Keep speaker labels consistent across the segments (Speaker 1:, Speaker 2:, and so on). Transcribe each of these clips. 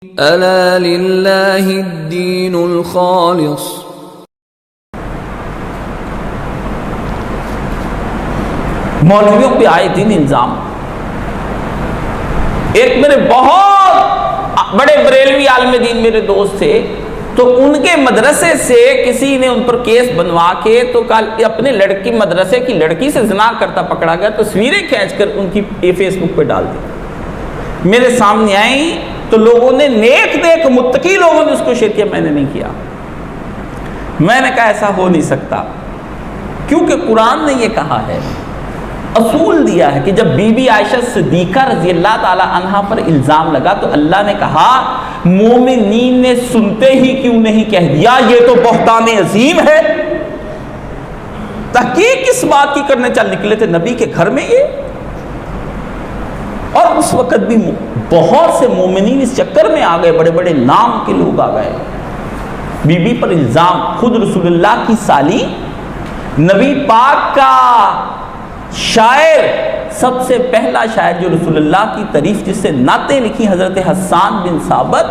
Speaker 1: ألا لله الدين الخالص.
Speaker 2: مولویوں پہ آئے دن الزام. ایک میرے بہت بڑے بریلوی عالم دین میرے دوست تھے، تو ان کے مدرسے سے کسی نے ان پر کیس بنوا کے تو اپنے لڑکی مدرسے کی لڑکی سے زنا کرتا پکڑا گیا، تصویریں کھینچ کر ان کی فیس بک پہ ڈال دی. میرے سامنے آئی تو لوگوں نے نیک متقی لوگوں نے اس کو شیئر کیا، میں نے نہیں کیا. میں نے کہا ایسا ہو نہیں سکتا، کیونکہ قرآن نے یہ کہا ہے، اصول دیا ہے کہ جب بی بی عائشہ صدیقہ رضی اللہ تعالی عنہا پر الزام لگا تو اللہ نے کہا مومنین نے سنتے ہی کیوں نہیں کہہ دیا یہ تو بہتان عظیم ہے. تحقیق کس بات کی کرنے چل نکلے تھے نبی کے گھر میں یہ، اور اس وقت بھی بہت سے مومنین اس چکر میں آ گئے، بڑے بڑے نام کے لوگ آ گئے. بی بی پر الزام، خود رسول اللہ کی سالی، نبی پاک کا شاعر، سب سے پہلا شاعر جو رسول اللہ کی تعریف جس سے نعتیں لکھی، حضرت حسان بن ثابت،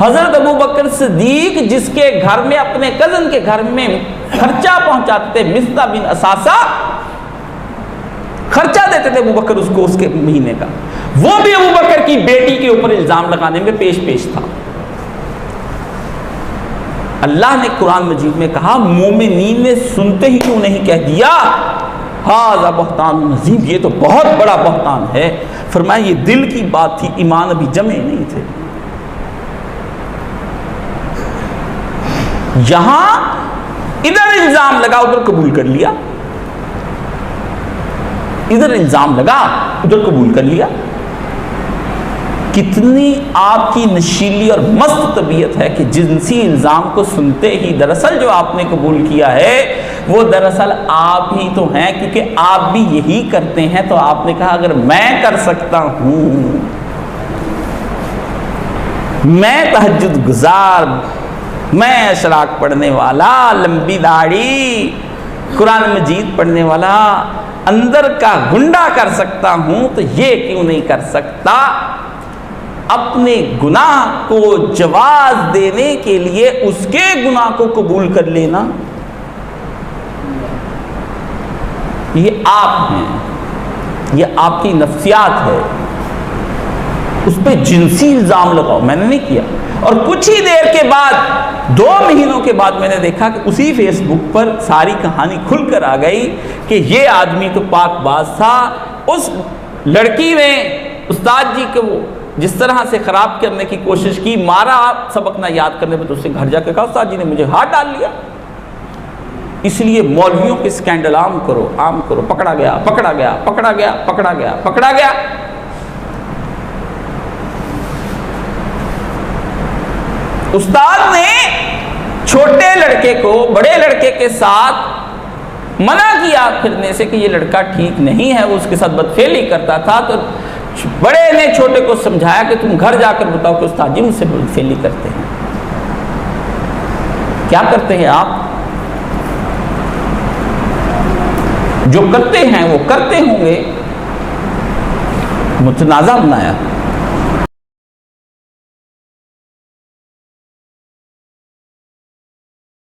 Speaker 2: حضرت ابو بکر صدیق جس کے گھر میں اپنے کزن کے گھر میں خرچہ پہنچاتے تھے، مصطح بن اساسہ خرچہ دیتے تھے ابو بکر اس کو اس کے مہینے کا، وہ بھی ابو بکر کی بیٹی کے اوپر الزام لگانے میں پیش تھا. اللہ نے قرآن مجید میں کہا مومنین نے سنتے ہی کیوں نہیں کہہ دیا ھذا بہتان عظیم، یہ تو بہت بڑا بہتان ہے. فرمایا یہ دل کی بات تھی، ایمان ابھی جمے نہیں تھے. یہاں ادھر الزام لگا ادھر قبول کر لیا، ادھر الزام لگا ادھر قبول کر لیا. کتنی آپ کی نشیلی اور مست طبیعت ہے کہ جنسی الزام کو سنتے ہی دراصل جو آپ نے قبول کیا ہے وہ دراصل آپ ہی تو ہیں، کیونکہ آپ بھی یہی کرتے ہیں. تو آپ نے کہا اگر میں کر سکتا ہوں، میں تہجد گزار، میں اشراق پڑھنے والا، لمبی داڑھی، قرآن مجید پڑھنے والا، اندر کا گنڈا کر سکتا ہوں، تو یہ کیوں نہیں کر سکتا؟ اپنے گناہ کو جواز دینے کے لیے اس کے گناہ کو قبول کر لینا، یہ آپ ہیں، یہ آپ کی نفسیات ہے. اس پہ جنسی الزام لگاؤ، میں نے نہیں کیا. اور کچھ ہی دیر کے بعد 2 مہینوں کے بعد میں نے دیکھا کہ اسی فیس بک پر ساری کہانی کھل کر آ گئی کہ یہ آدمی تو پاک باز تھا. اس لڑکی نے استاد جی کو جس طرح سے خراب کرنے کی کوشش کی، مارا سبق نہ یاد کرنے پر، تو اس نے گھر جا کے کہا استاد جی نے مجھے ہاتھ ڈال لیا. اس لیے مولویوں کے اسکینڈل عام کرو، پکڑا گیا. استاد نے چھوٹے لڑکے کو بڑے لڑکے کے ساتھ منع کیا پھرنے سے کہ یہ لڑکا ٹھیک نہیں ہے، وہ اس کے ساتھ بدفعلی کرتا تھا. تو بڑے نے چھوٹے کو سمجھایا کہ تم گھر جا کر بتاؤ کہ استاد جی مجھ سے بدفعلی کرتے ہیں. کیا کرتے ہیں آپ؟ جو کرتے ہیں وہ کرتے ہوں گے. متنازع بنایا.